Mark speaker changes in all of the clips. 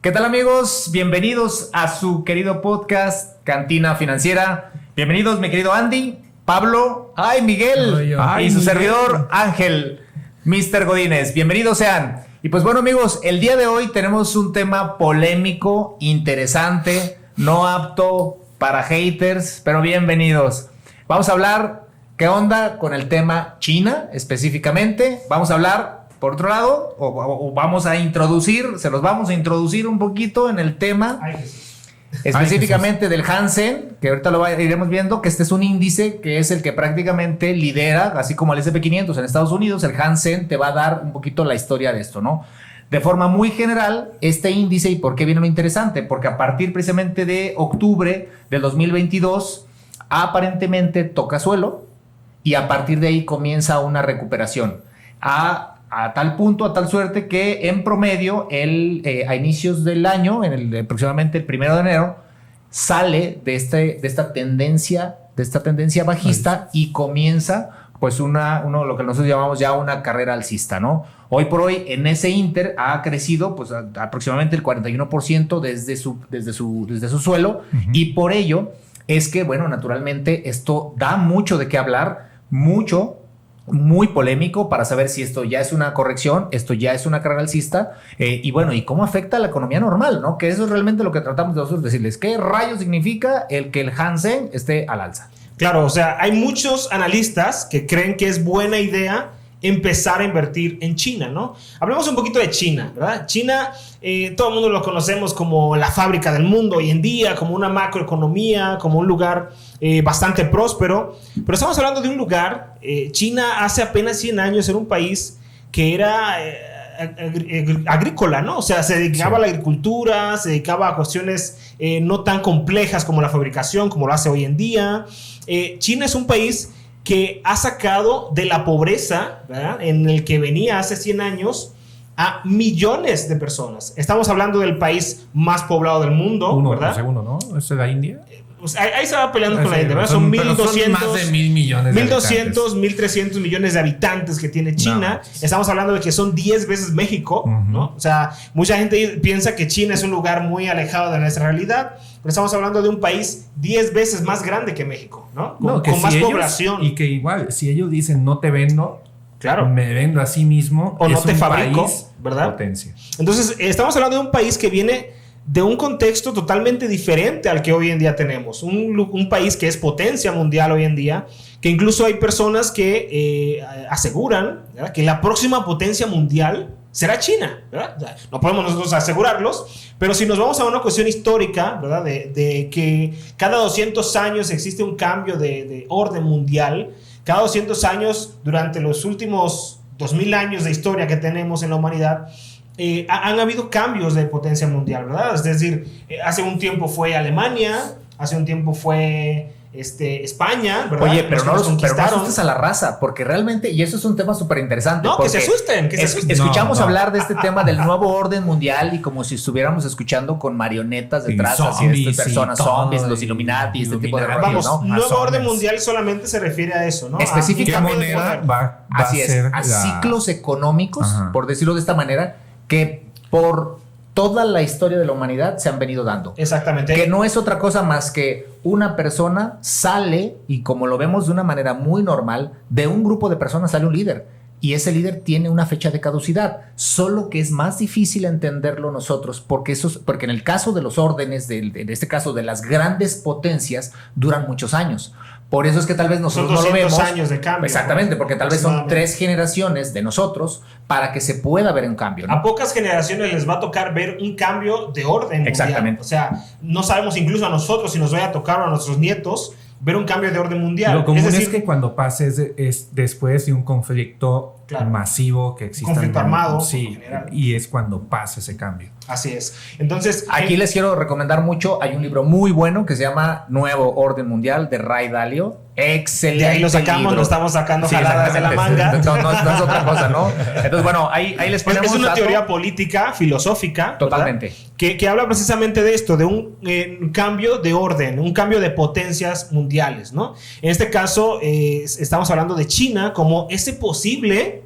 Speaker 1: ¿Qué tal, amigos? Bienvenidos a su querido podcast Cantina Financiera. Bienvenidos, mi querido Andy, Pablo, Miguel y su servidor Ángel, Mr. Godínez. Bienvenidos sean. Y pues bueno, amigos, el día de hoy tenemos un tema polémico, interesante, no apto para haters, pero bienvenidos. Vamos a hablar qué onda con el tema China específicamente. Vamos a hablar, por otro lado, o vamos a introducir, se los vamos a introducir un poquito en el tema específicamente del Hang Seng, que ahorita lo iremos viendo, que este es un índice que es el que prácticamente lidera, así como el S&P 500 en Estados Unidos. El Hang Seng te va a dar un poquito la historia de esto, ¿no? De forma muy general, este índice, ¿y por qué viene lo interesante? Porque a partir precisamente de octubre del 2022, aparentemente toca suelo y a partir de ahí comienza una recuperación. A tal punto, a tal suerte que en promedio, a inicios del año, aproximadamente el 1 de enero, sale de esta tendencia bajista y comienza pues lo que nosotros llamamos ya una carrera alcista, ¿no? Hoy por hoy en ese inter ha crecido pues aproximadamente el 41% desde su suelo. Uh-huh. Y por ello es que, bueno, naturalmente esto da mucho de qué hablar, muy polémico para saber si esto ya es una corrección, esto ya es una carrera alcista, y bueno, y cómo afecta a la economía normal, ¿no? Que eso es realmente lo que tratamos de nosotros decirles. ¿Qué rayos significa el que el Hang Seng esté al alza?
Speaker 2: Claro, o sea, hay muchos analistas que creen que es buena idea empezar a invertir en China, ¿no? Hablemos un poquito de China, ¿verdad? China, todo el mundo lo conocemos como la fábrica del mundo hoy en día, como una macroeconomía, como un lugar bastante próspero, pero estamos hablando de un lugar, China hace apenas 100 años era un país que era agrícola, ¿no? O sea, se dedicaba a la agricultura, se dedicaba a cuestiones no tan complejas como la fabricación, como lo hace hoy en día. China es un país que ha sacado de la pobreza, ¿verdad?, en el que venía hace 100 años a millones de personas. Estamos hablando del país más poblado del mundo, ¿verdad?
Speaker 3: Segundo, ¿no? ¿Es la India?
Speaker 2: Ahí se va peleando con la India, ¿verdad? Son 1.200,
Speaker 3: más de 1,000 millones de
Speaker 2: 1.200, 1.300 millones de habitantes que tiene China. No. Estamos hablando de que son 10 veces México, ¿no? O sea, mucha gente piensa que China es un lugar muy alejado de nuestra realidad, pero estamos hablando de un país 10 veces más grande que México, ¿no? Con más población.
Speaker 3: Y que igual, si ellos dicen no te vendo, claro, me vendo a sí mismo,
Speaker 2: o no te fabrico,
Speaker 3: país,
Speaker 2: ¿verdad?
Speaker 3: Potencia.
Speaker 2: Entonces, estamos hablando de un país que viene de un contexto totalmente diferente al que hoy en día tenemos. Un país que es potencia mundial hoy en día, que incluso hay personas que aseguran, ¿verdad?, que la próxima potencia mundial será China, ¿verdad? O sea, no podemos nosotros asegurarlos, pero si nos vamos a una cuestión histórica, ¿verdad?, de que cada 200 años existe un cambio de orden mundial, cada 200 años durante los últimos 2000 años de historia que tenemos en la humanidad, han habido cambios de potencia mundial, ¿verdad? Es decir, hace un tiempo fue Alemania, hace un tiempo fue España, ¿verdad?
Speaker 1: Oye, pero no asustes a la raza, porque realmente, y eso es un tema súper interesante.
Speaker 2: No, que se asusten.
Speaker 1: Escuchamos hablar de este tema del nuevo orden mundial y como si estuviéramos escuchando con marionetas detrás, así de estas personas, zombies, los Illuminati, este tipo de rollos, ¿no?
Speaker 2: Nuevo orden mundial solamente se refiere a eso, ¿no?
Speaker 1: Específicamente, así es, a
Speaker 3: la...
Speaker 1: ciclos económicos, por decirlo de esta manera, que por toda la historia de la humanidad se han venido dando.
Speaker 2: Exactamente.
Speaker 1: Que no es otra cosa más que una persona sale, y como lo vemos de una manera muy normal, de un grupo de personas sale un líder. Y ese líder tiene una fecha de caducidad. Solo que es más difícil entenderlo nosotros, porque en el caso de los órdenes, en este caso de las grandes potencias, duran muchos años. Por eso es que tal vez nosotros no lo vemos.
Speaker 2: Son 200 años de cambio.
Speaker 1: Exactamente, porque tal vez son 3 generaciones de nosotros para que se pueda ver un cambio, ¿no?
Speaker 2: A pocas generaciones les va a tocar ver un cambio de orden.
Speaker 1: Exactamente.
Speaker 2: Mundial. O sea, no sabemos incluso a nosotros si nos vaya a tocar o a nuestros nietos ver un cambio de orden mundial.
Speaker 3: Lo común es que cuando pase es después de un conflicto masivo que exista.
Speaker 2: Conflicto armado.
Speaker 3: Sí, y es cuando pasa ese cambio.
Speaker 2: Así es. Entonces,
Speaker 1: aquí les quiero recomendar mucho. Hay un libro muy bueno que se llama Nuevo Orden Mundial de Ray Dalio. Excelente.
Speaker 2: De ahí lo sacamos,
Speaker 1: libro.
Speaker 2: Lo estamos sacando jaladas de la manga.
Speaker 1: No es otra cosa, ¿no? Entonces, bueno, ahí les ponemos.
Speaker 2: Es una teoría política, filosófica.
Speaker 1: Totalmente.
Speaker 2: Que habla precisamente de esto, de un cambio de orden, un cambio de potencias mundiales, ¿no? En este caso, estamos hablando de China como ese posible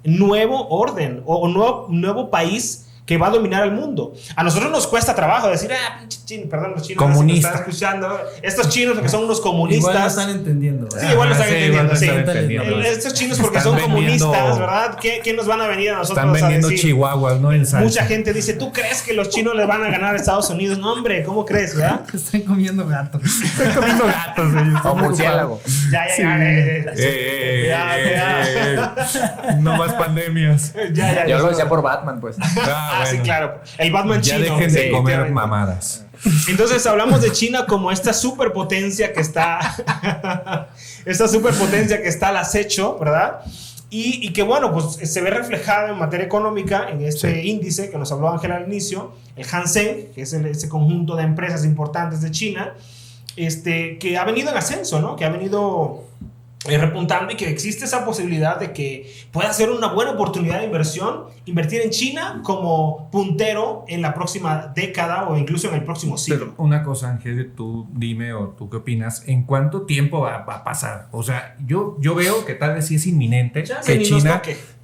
Speaker 2: nuevo orden o nuevo país que va a dominar el mundo. A nosotros nos cuesta trabajo decir, pinche chino, perdón, los chinos
Speaker 3: comunista.
Speaker 2: están escuchando. Estos chinos que son unos comunistas.
Speaker 4: Igual lo están entendiendo.
Speaker 2: Sí, igual lo están entendiendo. Sí.
Speaker 1: entendiendo.
Speaker 2: Estos chinos porque son comunistas, ¿verdad? ¿Qué nos van a venir a nosotros
Speaker 3: Están vendiendo
Speaker 2: a decir?
Speaker 3: chihuahuas, no en salsa.
Speaker 2: Mucha gente dice, ¿tú crees que los chinos le van a ganar a Estados Unidos? No, hombre, ¿cómo crees, verdad?
Speaker 4: Están comiendo gatos.
Speaker 3: Están comiendo gatos.
Speaker 1: O murciélago.
Speaker 2: Ya.
Speaker 3: No más pandemias.
Speaker 1: Yo lo decía por Batman, pues.
Speaker 2: Sí, claro. El Batman
Speaker 3: Ya
Speaker 2: chino.
Speaker 3: dejen de
Speaker 2: Sí,
Speaker 3: comer
Speaker 2: efectivamente.
Speaker 3: mamadas.
Speaker 2: Entonces hablamos de China como esta superpotencia que está esta superpotencia que está al acecho, ¿verdad? Y que bueno, pues se ve reflejada en materia económica en este índice que nos habló Ángel al inicio, el Hang Seng, que es ese conjunto de empresas importantes de China, que ha venido en ascenso, ¿no? Que ha venido repuntando y que existe esa posibilidad de que pueda ser una buena oportunidad de invertir en China como puntero en la próxima década o incluso en el próximo siglo.
Speaker 3: Pero una cosa, Ángel, tú dime o tú qué opinas, ¿en cuánto tiempo va a pasar? O sea, yo veo que tal vez sí es inminente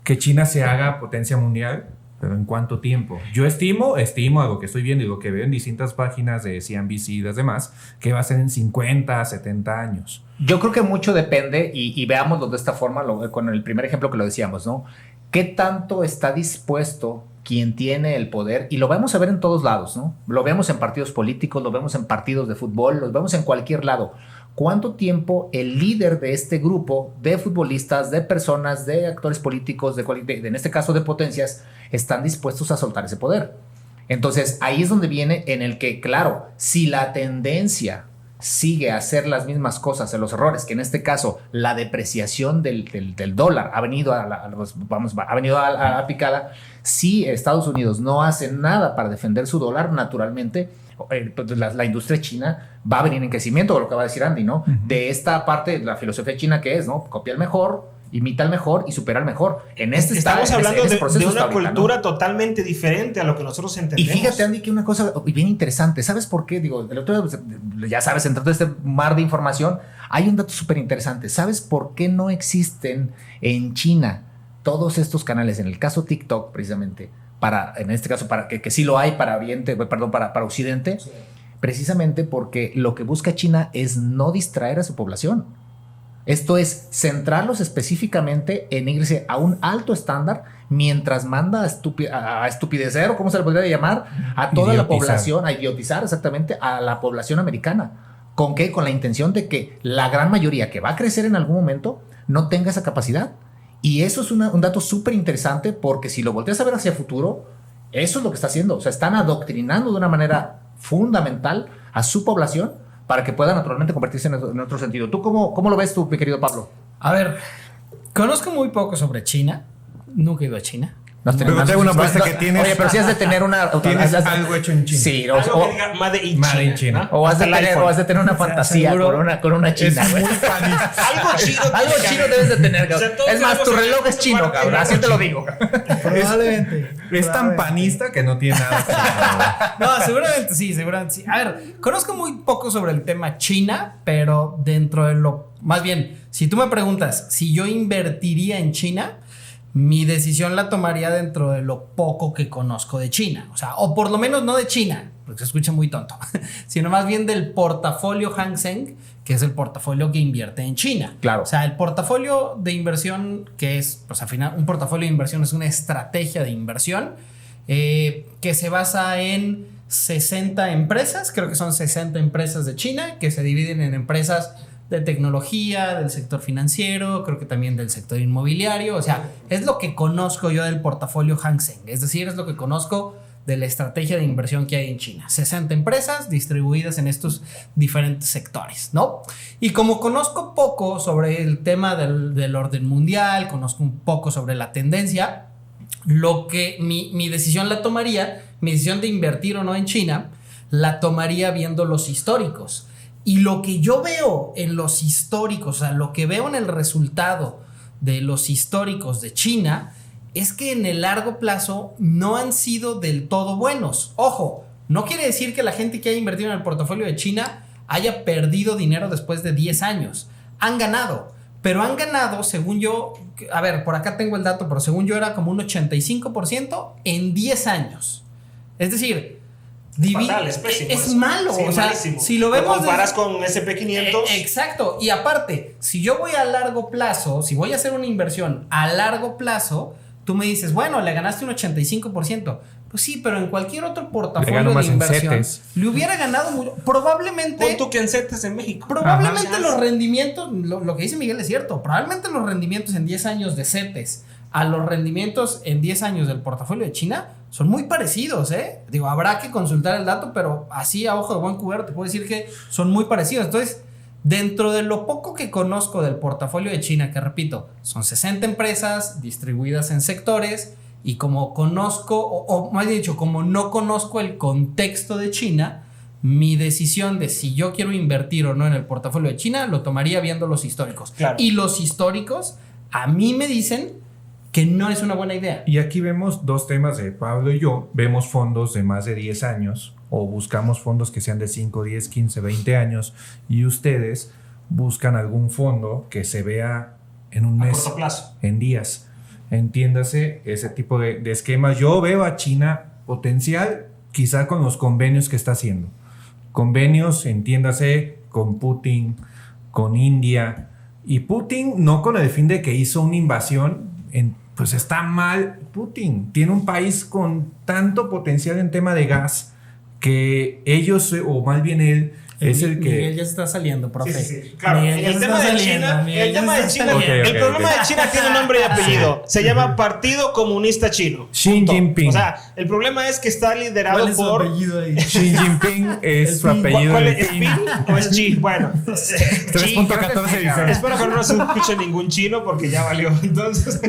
Speaker 3: que China se haga potencia mundial, pero ¿en cuánto tiempo? Yo estimo a lo que estoy viendo y lo que veo en distintas páginas de CNBC y las demás, que va a ser en 50, 70 años.
Speaker 1: Yo creo que mucho depende, y veámoslo de esta forma, con el primer ejemplo que lo decíamos, ¿no? ¿Qué tanto está dispuesto quien tiene el poder? Y lo vamos a ver en todos lados, ¿no? Lo vemos en partidos políticos, lo vemos en partidos de fútbol, lo vemos en cualquier lado. ¿Cuánto tiempo el líder de este grupo de futbolistas, de personas, de actores políticos, en este caso de potencias, están dispuestos a soltar ese poder? Entonces, ahí es donde viene en el que, claro, si la tendencia sigue a hacer las mismas cosas, en los errores, que en este caso la depreciación del dólar ha venido a la picada, si Estados Unidos no hace nada para defender su dólar, naturalmente la industria china va a venir en crecimiento, lo que va a decir Andy, ¿no? De esta parte, la filosofía china que es, ¿no? Copia al mejor, imita al mejor y supera al mejor.
Speaker 2: Estamos hablando de una cultura,
Speaker 1: ¿no?
Speaker 2: Totalmente diferente a lo que nosotros entendemos.
Speaker 1: Y fíjate, Andy, que una cosa bien interesante. ¿Sabes por qué? Digo, el otro día, ya sabes, entre todo este mar de información, hay un dato súper interesante. ¿Sabes por qué no existen en China todos estos canales? En el caso TikTok, precisamente, en este caso, para que sí lo hay para Occidente, sí. Precisamente porque lo que busca China es no distraer a su población. Esto es centrarlos específicamente en irse a un alto estándar mientras manda a estupidecer, o cómo se le podría llamar, a toda la población, a idiotizar exactamente a la población americana. ¿Con qué? Con la intención de que la gran mayoría que va a crecer en algún momento no tenga esa capacidad. Y eso es un dato súper interesante, porque si lo volteas a ver hacia el futuro, eso es lo que está haciendo. O sea, están adoctrinando de una manera fundamental a su población para que pueda naturalmente convertirse en otro sentido. ¿Tú cómo lo ves tú, mi querido Pablo?
Speaker 4: A ver, conozco muy poco sobre China. Nunca he ido a China.
Speaker 3: Pero tengo una apuesta que tienes.
Speaker 1: Oye, pero si has de tener
Speaker 3: tienes algo hecho en China.
Speaker 1: Sí,
Speaker 2: algo que diga Made in China.
Speaker 1: O has de tener una fantasía con una china.
Speaker 3: Es muy panista.
Speaker 2: Algo
Speaker 1: chino debes de tener, cabrón.
Speaker 2: O sea,
Speaker 1: es más, tu reloj es chino, cabrón. Así te lo digo.
Speaker 4: Probablemente.
Speaker 3: Es tan panista que no tiene nada.
Speaker 4: No, seguramente sí. A ver, conozco muy poco sobre el tema China, pero dentro de más bien, si tú me preguntas si yo invertiría en China, mi decisión la tomaría dentro de lo poco que conozco de China. O sea, o por lo menos no de China, porque se escucha muy tonto, sino más bien del portafolio Hang Seng, que es el portafolio que invierte en China.
Speaker 1: Claro.
Speaker 4: O sea, el portafolio de inversión, que es, pues al final, un portafolio de inversión es una estrategia de inversión que se basa en 60 empresas, creo que son 60 empresas de China, que se dividen en empresas de tecnología, del sector financiero, creo que también del sector inmobiliario. O sea, es lo que conozco yo del portafolio Hang Seng. Es decir, es lo que conozco de la estrategia de inversión que hay en China. 60 empresas distribuidas en estos diferentes sectores, ¿no? Y como conozco poco sobre el tema del orden mundial, conozco un poco sobre la tendencia, lo que mi decisión la tomaría, mi decisión de invertir o no en China, la tomaría viendo los históricos. Y lo que yo veo en los históricos, o sea, lo que veo en el resultado de los históricos de China, es que en el largo plazo no han sido del todo buenos. Ojo, no quiere decir que la gente que haya invertido en el portafolio de China haya perdido dinero después de 10 años. Han ganado, pero han ganado, según yo, a ver, por acá tengo el dato, pero según yo era como un 85% en 10 años. Es decir,
Speaker 2: fatal, es pésimo.
Speaker 4: Es malo.
Speaker 2: Sí,
Speaker 4: o sea,
Speaker 2: malísimo.
Speaker 4: si lo vemos.
Speaker 2: Lo comparas con SP500.
Speaker 4: Exacto. Y aparte, si yo voy a largo plazo, si voy a hacer una inversión a largo plazo, tú me dices, bueno, le ganaste un 85%. Pues sí, pero en cualquier otro portafolio de inversión le hubiera ganado mucho. Probablemente.
Speaker 2: Pon tú que en CETES en México.
Speaker 4: Probablemente los rendimientos, lo que dice Miguel es cierto. Probablemente los rendimientos en 10 años de CETES a los rendimientos en 10 años del portafolio de China son muy parecidos, ¿eh? Digo, habrá que consultar el dato, pero así a ojo de buen cubero te puedo decir que son muy parecidos. Entonces, dentro de lo poco que conozco del portafolio de China, que repito, son 60 empresas distribuidas en sectores, y como conozco, o más dicho, como no conozco el contexto de China, mi decisión de si yo quiero invertir o no en el portafolio de China lo tomaría viendo los históricos.
Speaker 2: Claro.
Speaker 4: Y los históricos a mí me dicen que no es una buena idea.
Speaker 3: Y aquí vemos dos temas de Pablo y yo. Vemos fondos de más de 10 años o buscamos fondos que sean de 5, 10, 15, 20 años y ustedes buscan algún fondo que se vea en un mes,
Speaker 2: corto plazo,
Speaker 3: en días. Entiéndase ese tipo de esquemas. Yo veo a China potencial quizá con los convenios que está haciendo. Convenios, entiéndase, con Putin, con India. Y Putin no con el fin de que hizo una invasión, pues está mal Putin. Tiene un país con tanto potencial en tema de gas que ellos, o más bien él, es el que...
Speaker 4: Miguel ya se está saliendo, profe.
Speaker 2: Sí. Claro,
Speaker 4: Miguel
Speaker 2: el tema de China, el problema de China tiene nombre y apellido. Se llama Partido Comunista Chino.
Speaker 3: Xi Jinping.
Speaker 2: O sea, el problema es que está liderado
Speaker 4: ¿Cuál es su
Speaker 2: por...
Speaker 4: apellido ahí?
Speaker 3: Xi Jinping es su apellido.
Speaker 2: ¿Cuál es? ¿Ping o es Xi? Bueno,
Speaker 3: 3.14 dice.
Speaker 2: espero que no se escuche ningún chino porque ya valió. Entonces,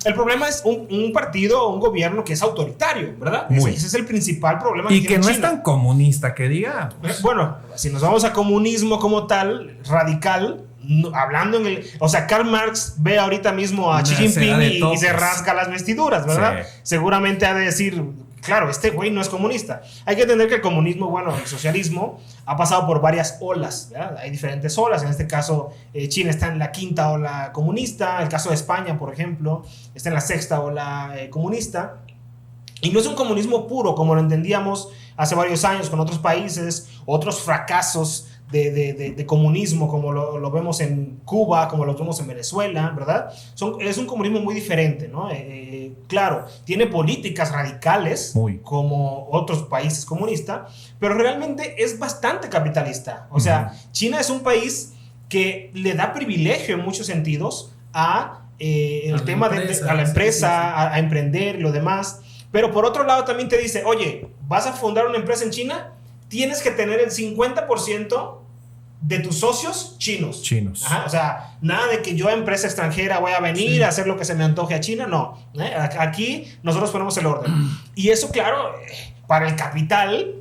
Speaker 2: el problema es un partido o un gobierno que es autoritario, ¿verdad? Ese es el principal problema.
Speaker 3: Y que no
Speaker 2: China.
Speaker 3: es tan comunista que diga.
Speaker 2: Bueno, si nos vamos a comunismo como tal, radical, hablando en el... O sea, Karl Marx ve ahorita mismo a Xi Jinping y se rasga las vestiduras, ¿verdad? Sí. Seguramente ha de decir... Claro, este güey no es comunista. Hay que entender que el comunismo, bueno, el socialismo ha pasado por varias olas, ¿verdad? Hay diferentes olas. En este caso, China está en la quinta ola comunista. El caso de España, por ejemplo, está en la sexta ola comunista. Y no es un comunismo puro, como lo entendíamos hace varios años con otros países, otros fracasos de comunismo, como lo vemos en Cuba, como lo vemos en Venezuela, ¿verdad? Es un comunismo muy diferente, ¿no? Claro, tiene políticas radicales, como otros países comunistas, pero realmente es bastante capitalista. O sea, China es un país que le da privilegio en muchos sentidos a la empresa, a emprender y lo demás. Pero por otro lado también te dice, oye, vas a fundar una empresa en China, tienes que tener el 50% de tus socios chinos. Ajá, o sea, nada de que yo, empresa extranjera, voy a venir a hacer lo que se me antoje a China, no. Aquí nosotros ponemos el orden. Y eso, claro, para el capital,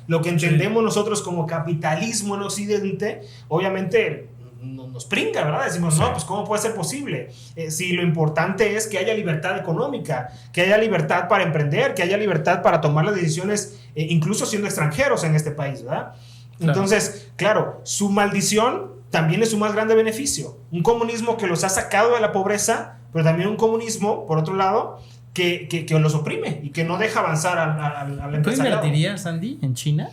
Speaker 2: lo que entendemos nosotros como capitalismo en Occidente, obviamente... nos pringa, ¿verdad? Decimos, no, pues ¿cómo puede ser posible? Si lo importante es que haya libertad económica, que haya libertad para emprender, que haya libertad para tomar las decisiones, incluso siendo extranjeros en este país, ¿verdad? Claro. Entonces, claro, su maldición también es su más grande beneficio. Un comunismo que los ha sacado de la pobreza, pero también un comunismo, por otro lado, que los oprime y que no deja avanzar al empresariado.
Speaker 4: ¿Tú invertirías, Andy, en China?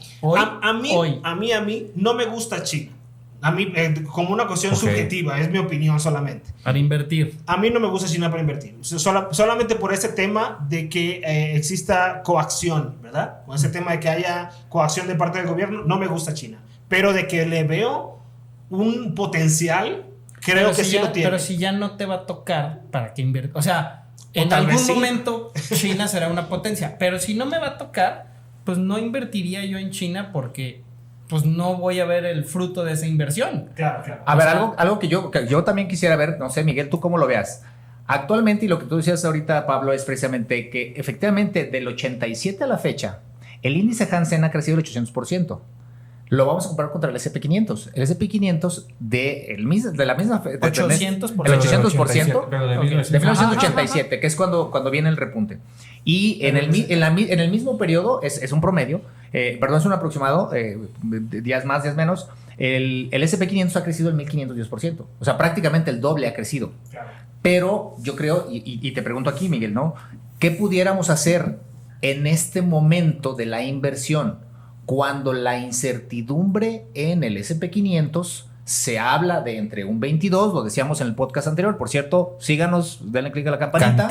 Speaker 2: A mí no me gusta China. A mí, como una cuestión subjetiva, es mi opinión solamente.
Speaker 4: Para invertir.
Speaker 2: A mí no me gusta China para invertir. Solamente por ese tema de que exista coacción, ¿verdad? Con ese tema de que haya coacción de parte del gobierno, no me gusta China. Pero de que le veo un potencial, creo que sí lo tiene.
Speaker 4: Pero si ya no te va a tocar, ¿para qué invertir? O sea, en algún momento China será una potencia. Pero si no me va a tocar, pues no invertiría yo en China porque... pues no voy a ver el fruto de esa inversión.
Speaker 2: Claro.
Speaker 1: A ver, algo que yo también quisiera ver, no sé, Miguel, ¿tú cómo lo veas? Actualmente, y lo que tú decías ahorita, Pablo, es precisamente que efectivamente del 87 a la fecha, el índice Hansen ha crecido el 800%. Lo vamos a comparar contra el S&P500. El S&P500 de la misma...
Speaker 4: 800%.
Speaker 1: El 800% de 1987, que es cuando viene el repunte. Y en el mismo periodo, es un promedio, es un aproximado, días más, días menos, el SP500 ha crecido el 1510%. O sea, prácticamente el doble ha crecido.
Speaker 2: Claro.
Speaker 1: Pero yo creo, y te pregunto aquí, Miguel, ¿no? ¿Qué pudiéramos hacer en este momento de la inversión cuando la incertidumbre en el SP500 se habla de entre un 22, lo decíamos en el podcast anterior, por cierto, síganos, denle clic a la campanita.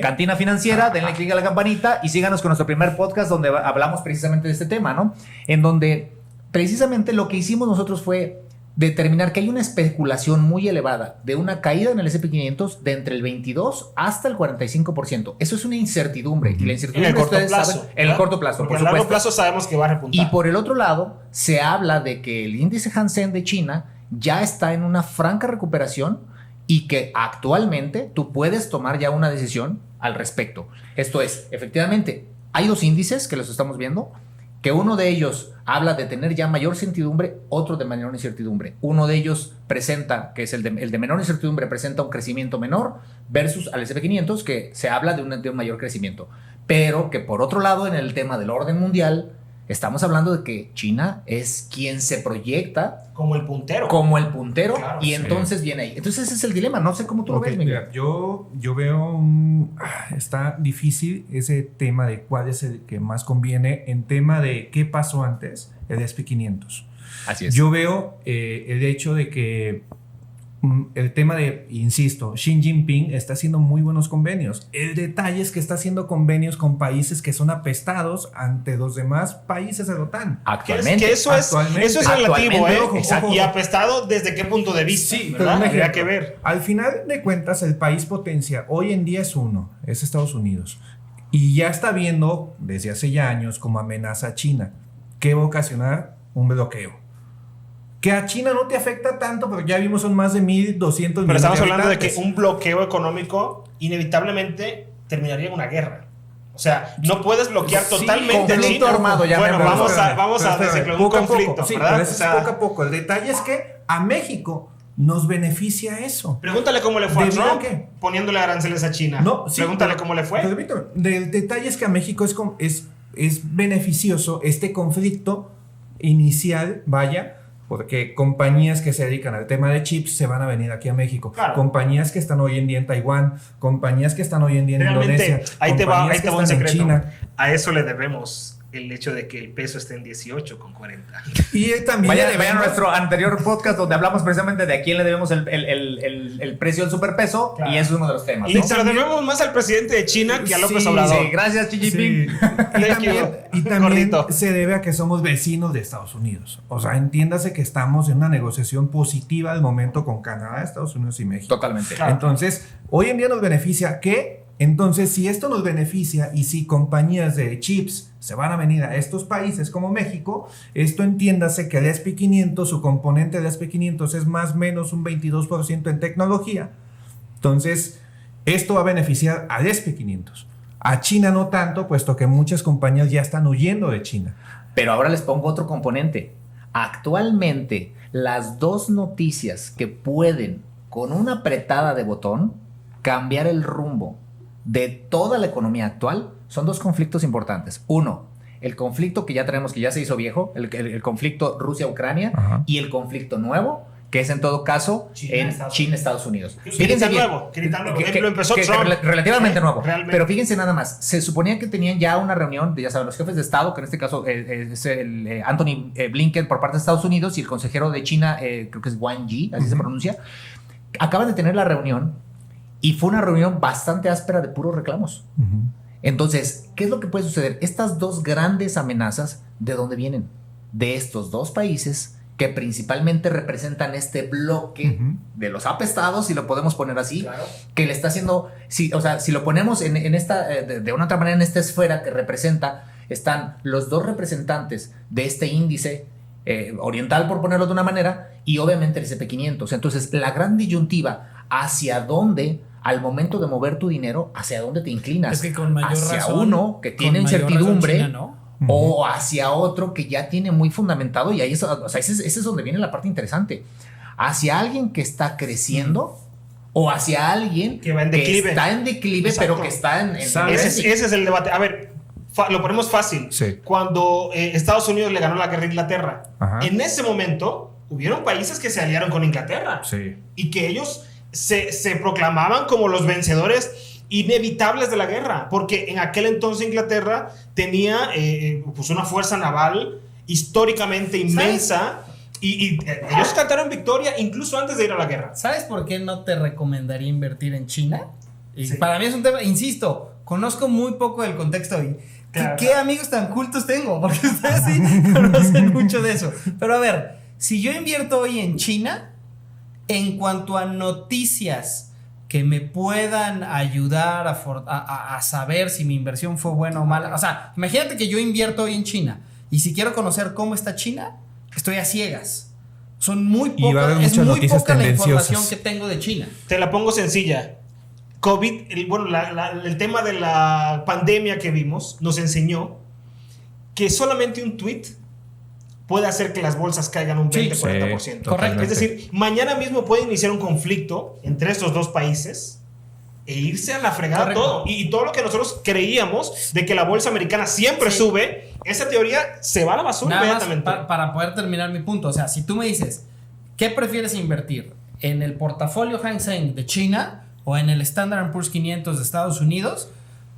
Speaker 1: Cantina Financiera, denle clic a la campanita y síganos con nuestro primer podcast donde hablamos precisamente de este tema, ¿no? En donde precisamente lo que hicimos nosotros fue determinar que hay una especulación muy elevada de una caída en el SP500 de entre el 22 hasta el 45%. Eso es una incertidumbre. Y la incertidumbre
Speaker 2: en el corto plazo.
Speaker 1: En el corto plazo,
Speaker 2: porque por supuesto. En el largo plazo sabemos que va a repuntar.
Speaker 1: Y por el otro lado, se habla de que el índice Hansen de China ya está en una franca recuperación y que actualmente tú puedes tomar ya una decisión al respecto. Esto es, efectivamente, hay dos índices que los estamos viendo, que uno de ellos habla de tener ya mayor certidumbre, otro de menor incertidumbre. Uno de ellos presenta, que es el de menor incertidumbre, presenta un crecimiento menor versus al SP500, que se habla de un mayor crecimiento. Pero que por otro lado, en el tema del orden mundial, estamos hablando de que China es quien se proyecta
Speaker 2: como el puntero.
Speaker 1: Claro, y entonces viene ahí. Entonces ese es el dilema. No sé cómo tú lo ves, Miguel.
Speaker 3: Mira, yo veo está difícil ese tema de cuál es el que más conviene en tema de qué pasó antes, el SP500.
Speaker 1: Así es.
Speaker 3: Yo veo el hecho de que el tema de, insisto, Xi Jinping está haciendo muy buenos convenios. El detalle es que está haciendo convenios con países que son apestados ante los demás países de la OTAN.
Speaker 1: Actualmente.
Speaker 2: Que eso es relativo,
Speaker 1: Exacto.
Speaker 2: Y apestado, ¿desde qué punto de vista?
Speaker 3: Sí,
Speaker 2: ¿verdad? Habría que ver.
Speaker 3: Al final de cuentas, el país potencia hoy en día es Estados Unidos. Y ya está viendo desde hace ya años como amenaza a China. ¿Qué va a ocasionar? Un bloqueo. Que a China no te afecta tanto, porque ya vimos son más de 1.200 millones.
Speaker 2: Pero estamos hablando de que un bloqueo económico inevitablemente terminaría en una guerra. O sea, no puedes bloquear totalmente a China.
Speaker 1: Armado, ya
Speaker 2: bueno, vamos a desencadenar un conflicto.
Speaker 3: Sí,
Speaker 2: ¿verdad?
Speaker 3: pero eso es poco a poco. El detalle es que a México nos beneficia eso.
Speaker 2: Pregúntale cómo le fue a Trump poniéndole aranceles a China.
Speaker 3: No, sí,
Speaker 2: pregúntale cómo le fue.
Speaker 3: Pero, el detalle es que a México es beneficioso este conflicto inicial, porque compañías que se dedican al tema de chips se van a venir aquí a México.
Speaker 2: Claro.
Speaker 3: Compañías que están hoy en día en Taiwán, compañías que están hoy en día en Indonesia.
Speaker 2: Ahí te va un secreto.
Speaker 3: China.
Speaker 2: A eso le debemos el hecho de que el peso esté en 18,40.
Speaker 3: Y también
Speaker 1: vayan a nuestro anterior podcast donde hablamos precisamente de a quién le debemos el precio del superpeso, claro. Y es uno de los temas.
Speaker 2: Y se lo debemos más al presidente de China que a López Obrador.
Speaker 1: Sí, gracias, Xi Jinping.
Speaker 3: Y también se debe a que somos vecinos de Estados Unidos. O sea, entiéndase que estamos en una negociación positiva al momento con Canadá, Estados Unidos y México.
Speaker 1: Totalmente.
Speaker 3: Claro. Entonces, hoy en día nos beneficia que... Entonces, si esto nos beneficia y si compañías de chips se van a venir a estos países como México, esto entiéndase que el SP500, su componente del SP500 es más o menos un 22% en tecnología. Entonces, esto va a beneficiar al SP500. A China no tanto, puesto que muchas compañías ya están huyendo de China.
Speaker 1: Pero ahora les pongo otro componente. Actualmente, las dos noticias que pueden, con una apretada de botón, cambiar el rumbo de toda la economía actual son dos conflictos importantes. Uno, el conflicto que ya tenemos, que ya se hizo viejo, el conflicto Rusia-Ucrania. Ajá. Y el conflicto nuevo, que es en todo caso China-Estados Unidos.
Speaker 2: Fíjense bien, que lo empezó Trump.
Speaker 1: Relativamente nuevo.
Speaker 2: Realmente.
Speaker 1: Pero fíjense nada más, se suponía que tenían ya una reunión de, ya saben, los jefes de Estado, que en este caso es el Anthony Blinken por parte de Estados Unidos y el consejero de China, creo que es Wang Yi, así se pronuncia, acaban de tener la reunión. Y fue una reunión bastante áspera de puros reclamos. Entonces, ¿qué es lo que puede suceder? Estas dos grandes amenazas, ¿de dónde vienen? De estos dos países que principalmente representan este bloque de los apestados, si lo podemos poner así, claro. Que le está haciendo... Si lo ponemos en esta, de una otra manera, en esta esfera que representa, están los dos representantes de este índice oriental, por ponerlo de una manera, y obviamente el SP500. Entonces, la gran disyuntiva, ¿hacia dónde... Al momento de mover tu dinero, ¿hacia dónde te inclinas?
Speaker 4: Es que con mayor
Speaker 1: hacia
Speaker 4: razón,
Speaker 1: uno que tiene incertidumbre,
Speaker 4: China, ¿no?
Speaker 1: O hacia otro que ya tiene muy fundamentado. Y ahí ese es donde viene la parte interesante. Hacia alguien que está creciendo o hacia alguien
Speaker 2: que va en declive.
Speaker 1: Que está en declive, exacto. Pero que está en
Speaker 2: ese es el debate. A ver, lo ponemos fácil.
Speaker 3: Sí.
Speaker 2: Cuando Estados Unidos le ganó la guerra a Inglaterra,
Speaker 3: Ajá.
Speaker 2: en ese momento hubieron países que se aliaron con Inglaterra.
Speaker 3: Sí.
Speaker 2: Y que ellos se proclamaban como los vencedores inevitables de la guerra, porque en aquel entonces Inglaterra tenía pues una fuerza naval históricamente inmensa. Y ellos cantaron victoria incluso antes de ir a la guerra.
Speaker 4: ¿Sabes por qué no te recomendaría invertir en China? Y
Speaker 2: Sí.
Speaker 4: para mí es un tema, insisto, conozco muy poco del contexto y
Speaker 2: Claro.
Speaker 4: ¿qué amigos tan cultos tengo? Porque ustedes sí conocen mucho de eso. Pero a ver, si yo invierto hoy en China, en cuanto a noticias que me puedan ayudar a saber si mi inversión fue buena o mala. O sea, imagínate que yo invierto hoy en China y si quiero conocer cómo está China, estoy a ciegas. Son muy
Speaker 3: Y va a haber
Speaker 4: pocas, es
Speaker 3: muchas
Speaker 4: muy
Speaker 3: noticias
Speaker 4: poca la
Speaker 3: tendenciosas.
Speaker 4: información que tengo de China.
Speaker 2: Te la pongo sencilla. COVID, el tema de la pandemia que vimos nos enseñó que solamente un tweet puede hacer que las bolsas caigan un 20-40%.
Speaker 3: Sí,
Speaker 4: correcto.
Speaker 2: Es decir, mañana mismo puede iniciar un conflicto entre estos dos países e irse a la fregada.
Speaker 4: Correcto.
Speaker 2: todo. Y todo lo que nosotros creíamos de que la bolsa americana siempre
Speaker 4: Sí.
Speaker 2: sube, esa teoría se va a la basura
Speaker 4: Nada más
Speaker 2: inmediatamente.
Speaker 4: para poder terminar mi punto. O sea, si tú me dices, ¿qué prefieres invertir? ¿En el portafolio Hang Seng de China o en el Standard & Poor's 500 de Estados Unidos?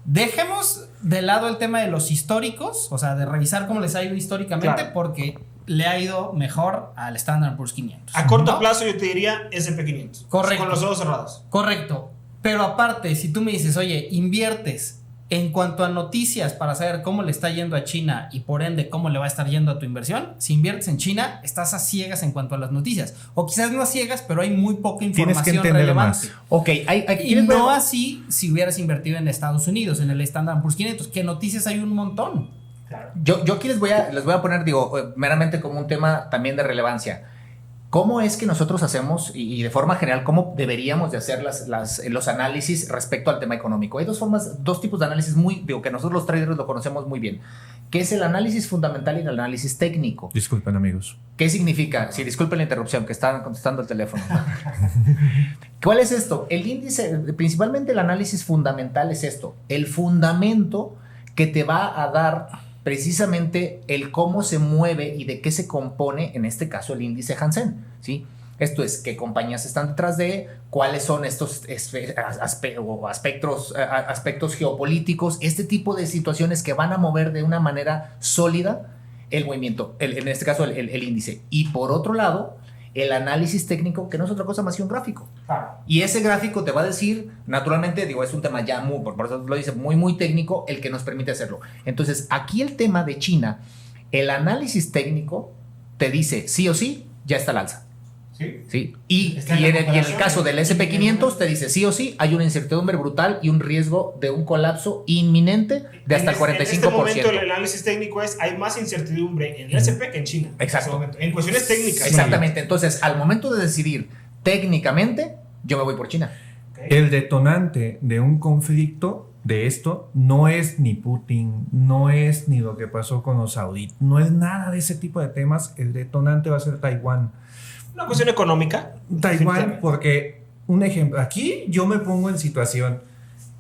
Speaker 4: Dejemos de lado el tema de los históricos, o sea, de revisar cómo les ha ido históricamente,
Speaker 2: Claro.
Speaker 4: porque le ha ido mejor al Standard & Poor's 500.
Speaker 2: A corto
Speaker 4: ¿no?
Speaker 2: plazo yo te diría S&P 500.
Speaker 4: Correcto.
Speaker 2: Con los ojos cerrados.
Speaker 4: Correcto. Pero aparte, si tú me dices, oye, inviertes en cuanto a noticias para saber cómo le está yendo a China y por ende cómo le va a estar yendo a tu inversión, si inviertes en China, estás a ciegas en cuanto a las noticias. O quizás no a ciegas, pero hay muy poca
Speaker 3: Tienes
Speaker 4: información
Speaker 3: que entender
Speaker 4: relevante.
Speaker 3: más.
Speaker 1: Ok,
Speaker 4: Y no así si hubieras invertido en Estados Unidos, en el Standard & Poor's 500, que noticias hay un montón.
Speaker 1: Yo aquí les voy a poner, digo, meramente como un tema también de relevancia. ¿Cómo es que nosotros hacemos, y de forma general, cómo deberíamos de hacer los análisis respecto al tema económico? Hay dos tipos de análisis que nosotros los traders lo conocemos muy bien, que es el análisis fundamental y el análisis técnico.
Speaker 3: Disculpen, amigos.
Speaker 1: ¿Qué significa? Sí, disculpen la interrupción, que estaban contestando el teléfono. ¿Cuál es esto? El índice, principalmente el análisis fundamental es esto, el fundamento que te va a dar precisamente el cómo se mueve y de qué se compone, en este caso, el índice Hang Seng, ¿sí? Esto es, qué compañías están detrás de, cuáles son estos aspectos geopolíticos, este tipo de situaciones que van a mover de una manera sólida el movimiento, en este caso el índice. Y por otro lado, el análisis técnico, que no es otra cosa más que un gráfico.
Speaker 2: Claro.
Speaker 1: Y ese gráfico te va a decir, naturalmente, digo, es un tema ya muy, por eso lo dice, muy, muy técnico, el que nos permite hacerlo. Entonces, aquí el tema de China, el análisis técnico te dice, sí o sí, ya está al alza.
Speaker 2: ¿Sí?
Speaker 1: ¿Sí? Y
Speaker 2: Está en la
Speaker 1: en el
Speaker 2: comparación
Speaker 1: caso del
Speaker 2: de-
Speaker 1: SP500 te dice, sí o sí, hay una incertidumbre brutal y un riesgo de un colapso inminente de hasta el 45%.
Speaker 2: En este momento el análisis técnico es, hay más incertidumbre en el SP que en China.
Speaker 1: Exacto.
Speaker 2: En este momento. En cuestiones técnicas.
Speaker 1: Exactamente. Entonces, al momento de decidir técnicamente, yo me voy por China.
Speaker 2: Ok.
Speaker 3: El detonante de un conflicto de esto no es ni Putin, no es ni lo que pasó con los saudíes, no es nada de ese tipo de temas. El detonante va a ser Taiwán.
Speaker 2: Una cuestión económica.
Speaker 3: Taiwán, porque un ejemplo, aquí yo me pongo en situación,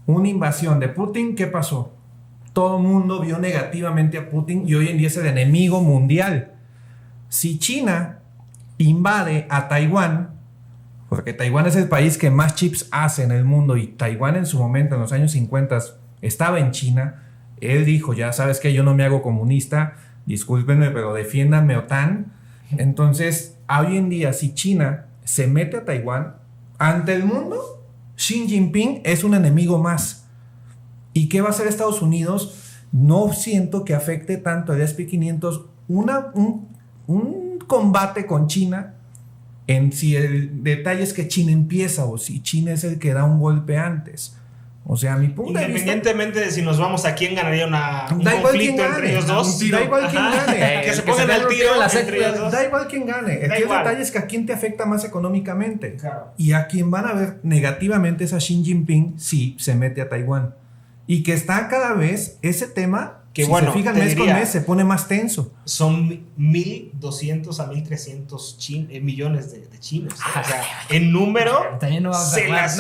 Speaker 3: una invasión de Putin, ¿qué pasó? Todo el mundo vio negativamente a Putin y hoy en día es el enemigo mundial. Si China invade a Taiwán, porque Taiwán es el país que más chips hace en el mundo y Taiwán en su momento, en los años 50, estaba en China, él dijo, ya sabes que yo no me hago comunista, discúlpenme, pero defiéndanme OTAN. Entonces, hoy en día, si China se mete a Taiwán, ante el mundo, Xi Jinping es un enemigo más. ¿Y qué va a hacer Estados Unidos? No siento que afecte tanto el SP500 un combate con China en si el detalle es que China empieza o si China es el que da un golpe antes. O sea, mi punto de vista...
Speaker 2: Independientemente de si nos vamos a quién ganaría un
Speaker 3: Da igual
Speaker 2: conflicto
Speaker 3: quién
Speaker 2: entre
Speaker 3: gane,
Speaker 2: ellos dos.
Speaker 3: da igual quién
Speaker 2: Ajá.
Speaker 3: gane.
Speaker 2: Que se
Speaker 1: Que
Speaker 2: pongan
Speaker 1: se
Speaker 2: al
Speaker 1: den
Speaker 2: tiro
Speaker 1: un tiro en la
Speaker 2: entre ellos dos.
Speaker 3: Da igual quién gane.
Speaker 2: Da
Speaker 3: El
Speaker 2: igual.
Speaker 3: detalle es que a quién te afecta más económicamente.
Speaker 2: Claro.
Speaker 3: Y a quien van a ver negativamente es a Xi Jinping si se mete a Taiwán. Y que está cada vez ese tema
Speaker 2: Que
Speaker 3: si
Speaker 2: bueno,
Speaker 3: se fijan mes con mes se pone más tenso.
Speaker 2: Son 1.200 a 1.300 millones de chinos. O sea, en número
Speaker 4: también no vamos a
Speaker 2: se
Speaker 4: jugar.
Speaker 2: las...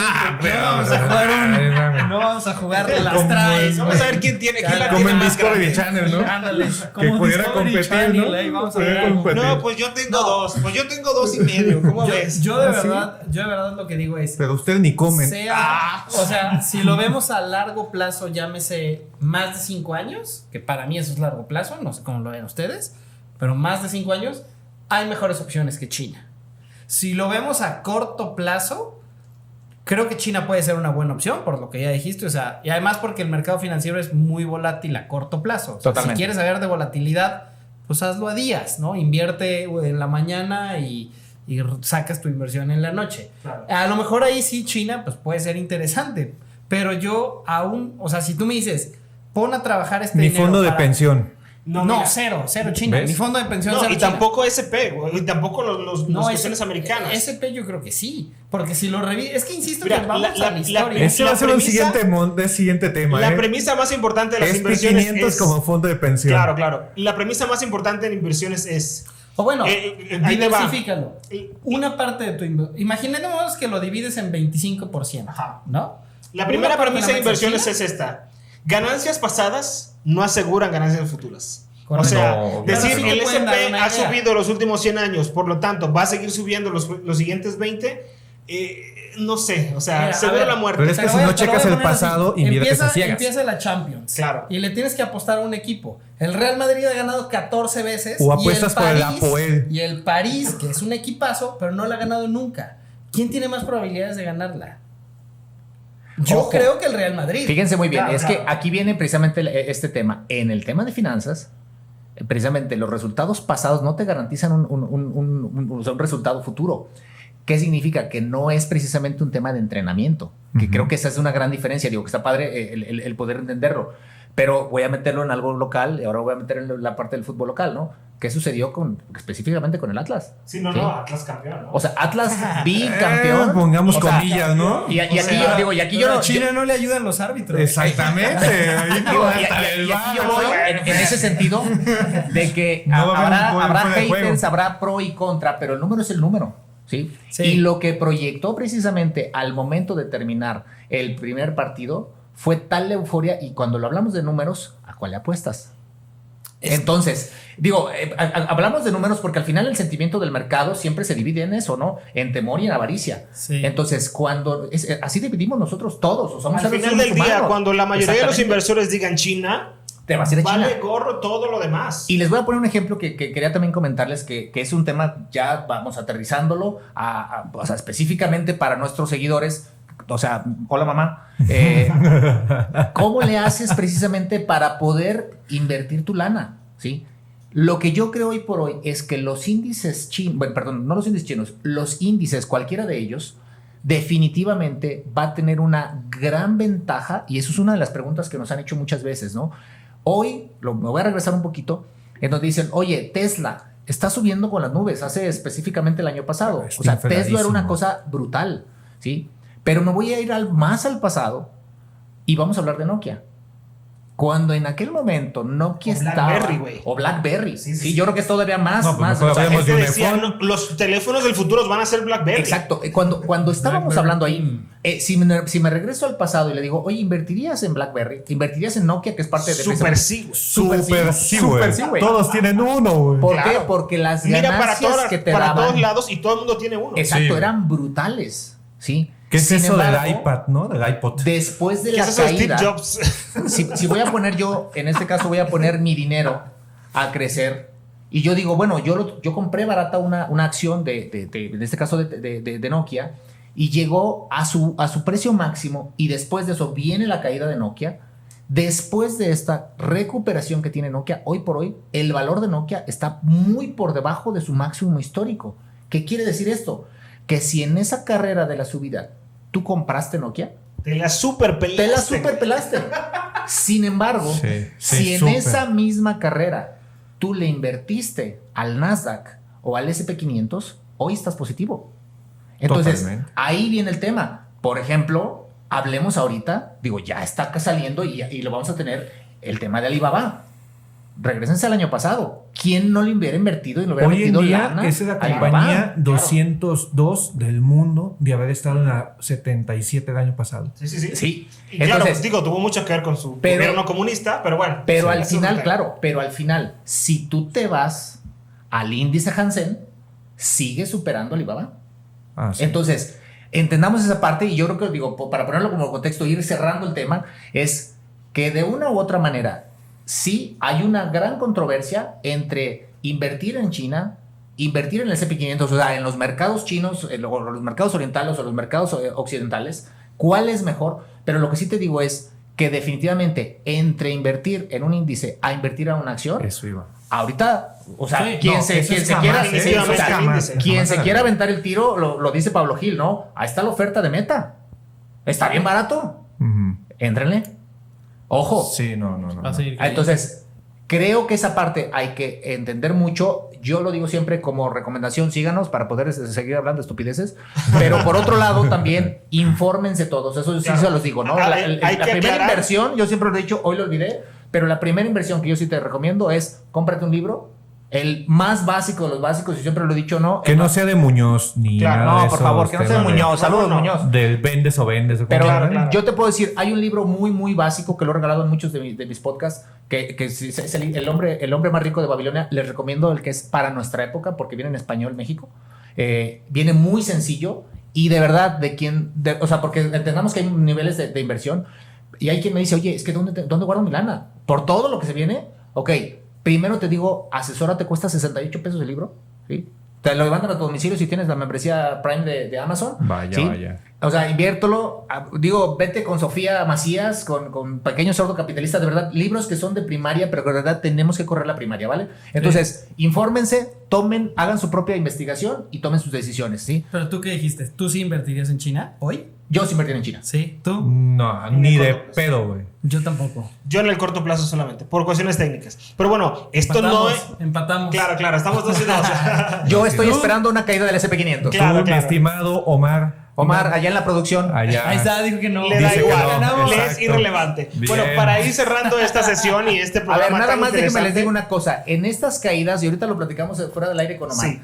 Speaker 4: No vamos a jugar de las traes.
Speaker 2: Vamos a ver quién tiene quién la
Speaker 3: Como
Speaker 2: tiene
Speaker 3: en
Speaker 2: más
Speaker 3: Discovery
Speaker 2: grande.
Speaker 3: Channel, ¿no?
Speaker 4: Ándale,
Speaker 3: Que pudiera competir, ¿no?
Speaker 4: Vamos a
Speaker 3: Pudiera
Speaker 4: ver.
Speaker 3: competir.
Speaker 2: No, pues yo tengo dos. Pues yo tengo 2.5. ¿Cómo ves?
Speaker 4: Yo de verdad lo que digo es,
Speaker 3: Pero ustedes ni comen.
Speaker 4: o sea, si lo vemos a largo plazo, llámese más de 5 años, que para mí eso es largo plazo, no sé cómo lo ven ustedes, pero más de 5 años, hay mejores opciones que China. Si lo vemos a corto plazo, creo que China puede ser una buena opción, por lo que ya dijiste, o sea, y además porque el mercado financiero es muy volátil a corto plazo. O sea,
Speaker 1: Totalmente.
Speaker 4: si quieres saber de volatilidad, pues hazlo a días, ¿no? Invierte en la mañana y sacas tu inversión en la noche.
Speaker 2: Claro.
Speaker 4: A lo mejor ahí sí China pues puede ser interesante, pero yo aún, o sea, si tú me dices, pon a trabajar este
Speaker 3: Mi
Speaker 4: dinero
Speaker 3: fondo de
Speaker 4: para-
Speaker 3: pensión.
Speaker 2: No,
Speaker 4: No,
Speaker 2: mira.
Speaker 4: cero China.
Speaker 3: ¿Ves?
Speaker 4: Mi fondo de pensión
Speaker 2: No,
Speaker 4: cero
Speaker 2: y
Speaker 4: China.
Speaker 2: tampoco SP, güey, y tampoco los cuestiones americanas.
Speaker 4: SP yo creo que sí, porque si lo revisas, es que insisto
Speaker 2: Mira,
Speaker 4: que vamos
Speaker 2: la-
Speaker 4: a la historia.
Speaker 3: Ese va a ser un
Speaker 2: premisa-
Speaker 3: siguiente tema.
Speaker 2: La premisa más importante de las inversiones
Speaker 3: SP500
Speaker 2: es...
Speaker 3: como fondo de pensión.
Speaker 2: Claro, claro. La premisa más importante en inversiones es...
Speaker 4: O bueno,
Speaker 2: ahí te va.
Speaker 4: diversifícalo. Una parte de tu inversión. Imaginemos que lo divides en 25%,
Speaker 2: Ajá.
Speaker 4: ¿no?
Speaker 2: La primera
Speaker 4: Una parte
Speaker 2: premisa de
Speaker 4: la
Speaker 2: inversiones
Speaker 4: metes
Speaker 2: es esta. Ganancias pasadas no aseguran ganancias futuras.
Speaker 4: Correcto.
Speaker 2: O sea,
Speaker 1: No,
Speaker 2: decir
Speaker 4: pero sí te
Speaker 2: el
Speaker 4: pueden dar
Speaker 2: S&P
Speaker 4: una
Speaker 2: ha
Speaker 4: idea.
Speaker 2: subido los últimos 100 años, por lo tanto, va a seguir subiendo los siguientes 20, no sé, o sea,
Speaker 4: Mira, a
Speaker 2: seguro
Speaker 4: ver,
Speaker 2: la muerte.
Speaker 3: Pero es que
Speaker 4: Te
Speaker 3: si
Speaker 4: voy a-
Speaker 3: no
Speaker 4: te lo
Speaker 3: checas
Speaker 4: voy a
Speaker 3: el
Speaker 4: poner así.
Speaker 3: pasado, inviertes a ciegas.
Speaker 4: Empieza la Champions.
Speaker 2: Claro.
Speaker 4: Y le tienes que apostar a un equipo. El Real Madrid ha ganado 14 veces.
Speaker 3: O apuestas por el
Speaker 4: París-
Speaker 3: Apoel.
Speaker 4: Y el París, que es un equipazo, pero no la ha ganado nunca. ¿Quién tiene más probabilidades de ganarla? Yo
Speaker 1: Ojo.
Speaker 4: creo que el Real Madrid.
Speaker 1: Fíjense muy bien,
Speaker 2: Claro,
Speaker 1: es
Speaker 2: claro.
Speaker 1: que aquí viene precisamente este tema. En el tema de finanzas, precisamente los resultados pasados no te garantizan o sea, un resultado futuro. ¿Qué significa? Que no es precisamente un tema de entrenamiento, que creo que esa es una gran diferencia. Digo que está padre el poder entenderlo, pero voy a meterlo en algo local y ahora voy a meter en la parte del fútbol local, ¿no? ¿Qué sucedió específicamente con el Atlas?
Speaker 2: Sí, no,
Speaker 1: ¿Sí?
Speaker 2: no, Atlas campeón, ¿no?
Speaker 1: O sea, Atlas bicampeón.
Speaker 3: Pongamos
Speaker 1: O sea,
Speaker 3: comillas, ¿no?
Speaker 1: Y aquí
Speaker 2: O sea,
Speaker 1: yo digo, y aquí yo
Speaker 4: Pero
Speaker 1: no.
Speaker 4: a China no le ayudan los árbitros.
Speaker 3: Exactamente. Ahí
Speaker 1: Digo,
Speaker 3: no,
Speaker 1: y
Speaker 3: hasta el
Speaker 1: aquí yo
Speaker 3: bar,
Speaker 1: voy
Speaker 3: ¿no?
Speaker 1: en ese sentido de que
Speaker 3: No va a haber un
Speaker 1: habrá
Speaker 3: fuera de juego.
Speaker 1: haters, habrá pro y contra, pero el número es el número, ¿sí?
Speaker 4: Sí.
Speaker 1: Y lo que proyectó precisamente al momento de terminar el primer partido fue tal la euforia, y cuando lo hablamos de números, ¿a cuál le apuestas? Entonces, digo, hablamos de números porque al final el sentimiento del mercado siempre se divide en eso, ¿no? En temor y en avaricia.
Speaker 4: Sí.
Speaker 1: Entonces, así dividimos nosotros todos. O somos
Speaker 2: Al
Speaker 1: seres
Speaker 2: final del día,
Speaker 1: humanos.
Speaker 2: cuando la mayoría de los
Speaker 1: Exactamente.
Speaker 2: inversores digan China,
Speaker 1: Te vas a ir a China.
Speaker 2: vale gorro todo lo demás.
Speaker 1: Y les voy a poner un ejemplo que quería también comentarles, que es un tema, ya vamos aterrizándolo o sea, específicamente para nuestros seguidores. O sea, hola mamá. ¿Cómo le haces precisamente para poder invertir tu lana? ¿Sí? Lo que yo creo hoy por hoy es que los índices chinos, bueno, perdón, no los índices chinos, los índices, cualquiera de ellos, definitivamente va a tener una gran ventaja, y eso es una de las preguntas que nos han hecho muchas veces, ¿no? Hoy, me voy a regresar un poquito, en donde dicen, oye, Tesla está subiendo con las nubes, hace específicamente el año pasado.
Speaker 3: Está
Speaker 1: O sea, Tesla era
Speaker 3: infladísimo.
Speaker 1: una cosa brutal, ¿sí? Pero me voy a ir más al pasado y vamos a hablar de Nokia. Cuando en aquel momento Nokia
Speaker 2: O
Speaker 1: estaba...
Speaker 2: BlackBerry, güey.
Speaker 1: O BlackBerry.
Speaker 2: Sí,
Speaker 1: Sí,
Speaker 2: sí,
Speaker 1: yo creo que es todavía más...
Speaker 3: No, pues
Speaker 1: más
Speaker 3: mejor
Speaker 1: o sea,
Speaker 3: hablemos
Speaker 2: Es que
Speaker 3: de un
Speaker 2: decían,
Speaker 3: iPhone.
Speaker 2: no, los teléfonos del futuro van a ser BlackBerry.
Speaker 1: exacto. Cuando estábamos hablando ahí, si me regreso al pasado y le digo, oye, ¿invertirías en BlackBerry? ¿Invertirías en Nokia, que es parte de...
Speaker 2: Super sí, güey.
Speaker 3: Super sí,
Speaker 1: Super
Speaker 3: güey.
Speaker 1: sí, güey.
Speaker 3: Todos tienen uno, güey.
Speaker 1: ¿Por qué?
Speaker 2: Claro.
Speaker 1: Porque las
Speaker 2: Mira,
Speaker 1: ganancias que te
Speaker 2: para
Speaker 1: daban...
Speaker 2: todos lados y todo el mundo tiene uno.
Speaker 1: Exacto,
Speaker 3: Sí.
Speaker 1: eran brutales, ¿sí?
Speaker 3: ¿Qué es
Speaker 1: Sin
Speaker 3: eso
Speaker 1: embargo,
Speaker 3: del iPad, no? Del iPod.
Speaker 1: Después de
Speaker 2: ¿Qué
Speaker 1: la
Speaker 2: es eso de Steve
Speaker 1: caída...
Speaker 2: Jobs?
Speaker 1: Si voy a poner yo, en este caso voy a poner mi dinero a crecer, y yo digo, bueno, yo compré barata una acción en este caso de Nokia, y llegó a su precio máximo, y después de eso viene la caída de Nokia. Después de esta recuperación que tiene Nokia, hoy por hoy, el valor de Nokia está muy por debajo de su máximo histórico. ¿Qué quiere decir esto? Que si en esa carrera de la subida tú compraste Nokia,
Speaker 2: Te la super pelaste.
Speaker 1: te la superpelaste. Sin embargo,
Speaker 3: Sí,
Speaker 1: si en
Speaker 3: súper.
Speaker 1: esa misma carrera tú le invertiste al Nasdaq o al SP500, hoy estás positivo. Entonces,
Speaker 3: Totalmente.
Speaker 1: ahí viene el tema. Por ejemplo, hablemos ahorita, digo, ya está saliendo y lo vamos a tener el tema de Alibaba. Regrésense al año pasado. ¿Quién no le hubiera invertido y no hubiera
Speaker 3: Hoy en
Speaker 1: metido
Speaker 3: día
Speaker 1: lana?
Speaker 3: es la
Speaker 1: Alibaba?
Speaker 3: compañía 202 del mundo de haber estado en la 77 del año pasado.
Speaker 2: Sí. Y
Speaker 1: Entonces,
Speaker 2: claro, tuvo mucho que ver con su gobierno comunista, pero bueno.
Speaker 1: Pero al final, si tú te vas al índice Hansen, sigue superando Alibaba.
Speaker 3: Sí.
Speaker 1: Entonces, entendamos esa parte y yo creo que, para ponerlo como contexto, ir cerrando el tema, es que de una u otra manera, sí hay una gran controversia entre invertir en China, invertir en el S&P 500, o sea, en los mercados chinos, los mercados orientales o los mercados occidentales, ¿cuál es mejor? Pero lo que sí te digo es que definitivamente entre invertir en un índice a invertir en una acción,
Speaker 3: Eso iba.
Speaker 1: ahorita, o sea,
Speaker 3: Sí,
Speaker 1: quien
Speaker 3: no,
Speaker 1: se quiera aventar el tiro, lo dice Pablo Gil, ¿no? Ahí está la oferta de Meta. Está bien barato. Éntrenle. Ojo.
Speaker 3: Sí, no.
Speaker 1: Entonces, creo que esa parte hay que entender mucho. Yo lo digo siempre como recomendación, síganos para poder seguir hablando de estupideces. Pero por otro lado, también infórmense todos. Eso sí se los digo, ¿no? La primera inversión, yo siempre lo he dicho, hoy lo olvidé, pero la primera inversión que yo sí te recomiendo es cómprate un libro. El más básico de los básicos, y siempre lo he dicho, ¿no?
Speaker 3: Que no sea de Muñoz ni nada de
Speaker 1: por favor, que no sea de Muñoz. Saludos, Muñoz.
Speaker 3: Del vendes o vendes.
Speaker 1: Pero yo te puedo decir, hay un libro muy, muy básico que lo he regalado en muchos de mis podcasts, que es el hombre más rico de Babilonia. Les recomiendo el que es para nuestra época, porque viene en español México. Viene muy sencillo y de verdad, o sea, porque entendamos que hay niveles de inversión y hay quien me dice, oye, es que ¿dónde guardo mi lana? Por todo lo que se viene, ok. Primero te digo, asesora te cuesta 68 pesos el libro, ¿sí? Te lo levantan a tu domicilio si tienes la membresía Prime de Amazon.
Speaker 3: Vaya.
Speaker 1: O sea, inviértelo. Vete con Sofía Macías, con Pequeño Sordo Capitalista, de verdad, libros que son de primaria, pero que de verdad tenemos que correr la primaria, ¿vale? Entonces, infórmense, hagan su propia investigación y tomen sus decisiones, ¿sí?
Speaker 4: Pero tú, ¿qué dijiste? ¿Tú sí invertirías en China hoy?
Speaker 1: Yo sí invertiría en China.
Speaker 4: ¿Sí? ¿Tú?
Speaker 3: No, ni de pedo, güey.
Speaker 4: Yo tampoco.
Speaker 2: Yo en el corto plazo solamente, por cuestiones técnicas. Pero bueno,
Speaker 4: Empatamos.
Speaker 2: Claro, estamos 2 y 2.
Speaker 1: Yo estoy esperando una caída del S&P 500.
Speaker 2: Claro.
Speaker 3: Mi estimado Omar,
Speaker 1: allá en la producción.
Speaker 3: Allá.
Speaker 4: Ahí está, dijo que no.
Speaker 2: Le da igual,
Speaker 3: ganamos.
Speaker 2: le es irrelevante.
Speaker 3: Bien.
Speaker 2: Bueno, para ir cerrando esta sesión y este
Speaker 1: A
Speaker 2: programa.
Speaker 1: ver, nada más déjenme les
Speaker 2: digo
Speaker 1: digo una cosa. En estas caídas, y ahorita lo platicamos fuera del aire con Omar,
Speaker 2: Sí.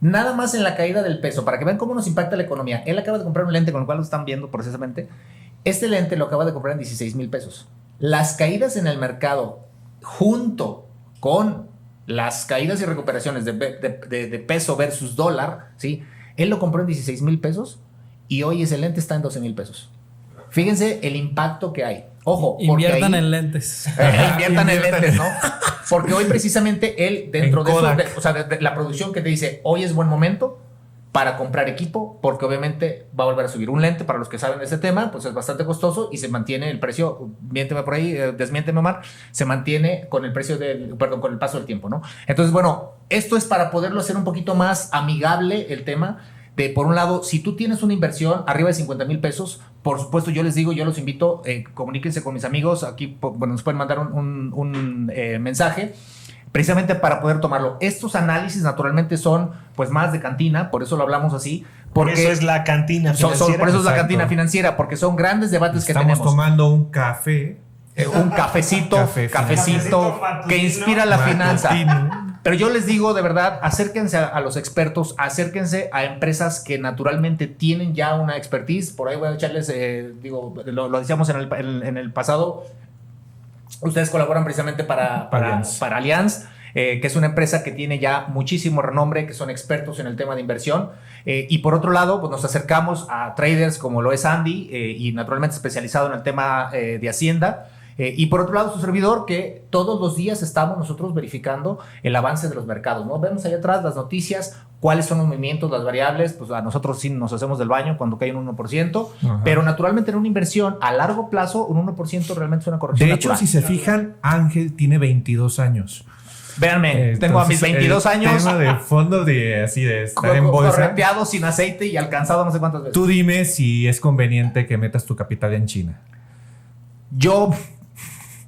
Speaker 1: nada más en la caída del peso, para que vean cómo nos impacta la economía. Él acaba de comprar un lente con el cual lo están viendo precisamente. Este lente lo acaba de comprar en 16,000 pesos. Las caídas en el mercado, junto con las caídas y recuperaciones de peso versus dólar, ¿sí? Él lo compró en 16,000 pesos y hoy ese lente está en 12,000 pesos. Fíjense el impacto que hay. Ojo,
Speaker 4: inviertan en lentes.
Speaker 1: Inviertan en lentes, ¿no? Porque hoy precisamente él, dentro de eso, de la producción que te dice, hoy es buen momento para comprar equipo, porque obviamente va a volver a subir un lente. Para los que saben de este tema, pues es bastante costoso y se mantiene el precio, miénteme por ahí, desmiénteme, Omar, se mantiene con el precio con el paso del tiempo, ¿no? Entonces, bueno, esto es para poderlo hacer un poquito más amigable el tema. Por un lado, si tú tienes una inversión arriba de 50,000 pesos, por supuesto, yo les los invito, comuníquense con mis amigos, aquí nos pueden mandar un mensaje, precisamente para poder tomarlo. Estos análisis naturalmente son pues más de cantina, por eso lo hablamos así.
Speaker 2: Por eso es la cantina financiera.
Speaker 1: Por eso es la cantina financiera, porque son grandes debates que tenemos.
Speaker 3: Estamos tomando un café.
Speaker 1: Un cafecito que inspira la finanza. Pero yo les digo de verdad, acérquense a los expertos, acérquense a empresas que naturalmente tienen ya una expertise. Por ahí voy a echarles, lo decíamos en el pasado, ustedes colaboran precisamente para Allianz, que es una empresa que tiene ya muchísimo renombre, que son expertos en el tema de inversión. Y por otro lado, pues nos acercamos a traders como lo es Andy, y naturalmente especializado en el tema de Hacienda. Y por otro lado, su servidor, que todos los días estamos nosotros verificando el avance de los mercados, ¿no? Vemos allá atrás las noticias, cuáles son los movimientos, las variables. Pues a nosotros sí nos hacemos del baño cuando cae un 1%, pero naturalmente en una inversión a largo plazo, un 1% realmente es una corrección
Speaker 3: natural. De hecho, si se fijan, Ángel tiene 22 años.
Speaker 1: Véanme, tengo a mis 22 años.
Speaker 3: Tema de fondo de estar en bolsa.
Speaker 1: Correteado, sin aceite y alcanzado no sé cuántas veces.
Speaker 3: Tú dime si es conveniente que metas tu capital en China.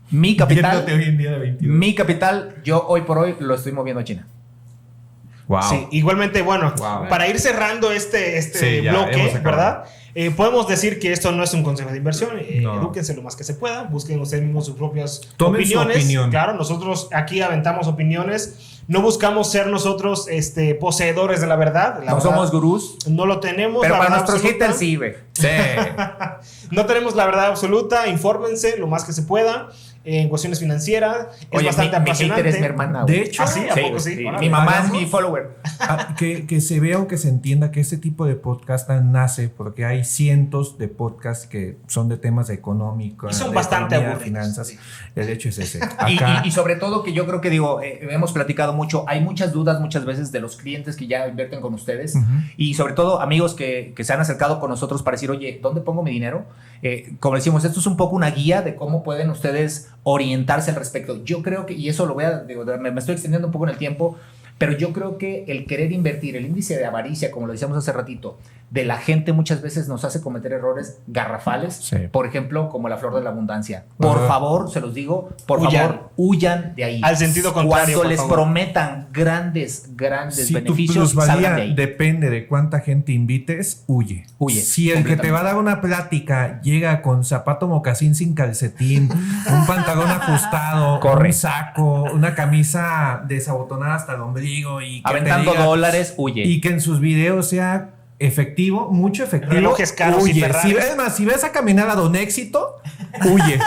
Speaker 1: Mi capital,
Speaker 3: hoy en día de 22.
Speaker 1: Mi capital, yo hoy por hoy lo estoy moviendo a China.
Speaker 3: Wow.
Speaker 2: Sí, igualmente, bueno, para ir cerrando este bloque, ¿verdad? Podemos decir que esto no es un consejo de inversión. Edúquense lo más que se pueda. Busquen ustedes mismos sus propias opiniones. Claro, nosotros aquí aventamos opiniones. No buscamos ser nosotros poseedores de la verdad.
Speaker 1: No somos gurús.
Speaker 2: No lo tenemos.
Speaker 1: Pero para nuestros haters sí, güey. Sí.
Speaker 2: No tenemos la verdad absoluta. Infórmense lo más que se pueda. En cuestiones financieras.
Speaker 1: Oye,
Speaker 2: es bastante apasionante.
Speaker 1: Mi hater es mi hermana, güey.
Speaker 3: De hecho,
Speaker 2: ¿Ah, sí? ¿A poco sí?
Speaker 1: Mi mamá es mi follower.
Speaker 3: Que se vea o que se entienda que este tipo de podcast nace porque hay cientos de podcasts que son de temas económicos.
Speaker 2: Y son bastante aburridos.
Speaker 3: Finanzas.
Speaker 2: Sí.
Speaker 3: El hecho es ese.
Speaker 1: Y sobre todo que yo creo que hemos platicado mucho. Hay muchas dudas muchas veces de los clientes que ya invierten con ustedes. Y sobre todo amigos que se han acercado con nosotros para decir, oye, ¿dónde pongo mi dinero? Como decimos, esto es un poco una guía de cómo pueden ustedes orientarse al respecto. Yo creo que, y eso lo voy a, me estoy extendiendo un poco en el tiempo, pero yo creo que el querer invertir, el índice de avaricia, como lo decíamos hace ratito, de la gente muchas veces nos hace cometer errores garrafales,
Speaker 3: sí.
Speaker 1: Por ejemplo, como la flor de la abundancia. Por favor, se los digo, por favor, huyan de ahí.
Speaker 2: Al sentido contrario,
Speaker 1: cuando les prometan grandes
Speaker 3: si
Speaker 1: beneficios,
Speaker 3: tu
Speaker 1: salgan de ahí.
Speaker 3: depende de cuánta gente invites, huye. Si el que te va a dar una plática llega con zapato mocasín sin calcetín, un pantalón ajustado, un saco, una camisa desabotonada hasta el ombligo y que
Speaker 1: aventando $, huye.
Speaker 3: Y que en sus videos sea efectivo, mucho efectivo,
Speaker 2: relojes caros
Speaker 3: huye.
Speaker 2: y Ferraris.
Speaker 3: Si ves a caminar a Don Éxito, huye.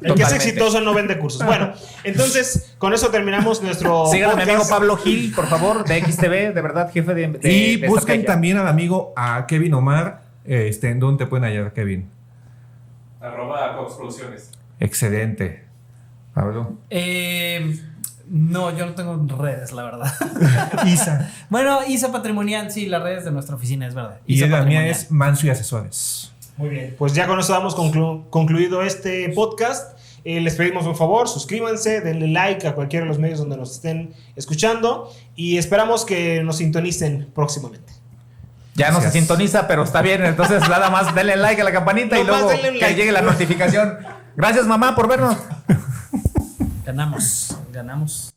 Speaker 2: El que es exitoso no vende cursos. Bueno, entonces con eso terminamos nuestro
Speaker 1: Sigan a mi amigo
Speaker 2: podcast.
Speaker 1: Pablo Gil, por favor, de XTV, de verdad, jefe de
Speaker 3: y
Speaker 1: de
Speaker 3: busquen
Speaker 1: estrategia.
Speaker 3: también al amigo a Kevin Omar. ¿En dónde te pueden hallar, Kevin?
Speaker 5: @Cox Producciones.
Speaker 3: Excelente. Pablo.
Speaker 4: No, yo no tengo redes, la verdad.
Speaker 3: Isa.
Speaker 4: Bueno, Isa Patrimonial, sí, las redes de nuestra oficina, es verdad.
Speaker 3: Y
Speaker 4: Isa
Speaker 3: la mía
Speaker 4: Patrimonial.
Speaker 3: es Manso y Asesores.
Speaker 2: Muy bien, pues ya con eso damos concluido este podcast. Les pedimos un favor, suscríbanse, denle like a cualquiera de los medios donde nos estén escuchando y esperamos que nos sintonicen próximamente.
Speaker 1: Ya no se
Speaker 3: Gracias.
Speaker 1: sintoniza, pero está bien. Entonces, nada más denle like a la campanita y
Speaker 2: Nomás
Speaker 1: luego
Speaker 2: denle un
Speaker 1: que
Speaker 2: like.
Speaker 1: llegue la notificación. Gracias, mamá, por vernos.
Speaker 4: Ganamos.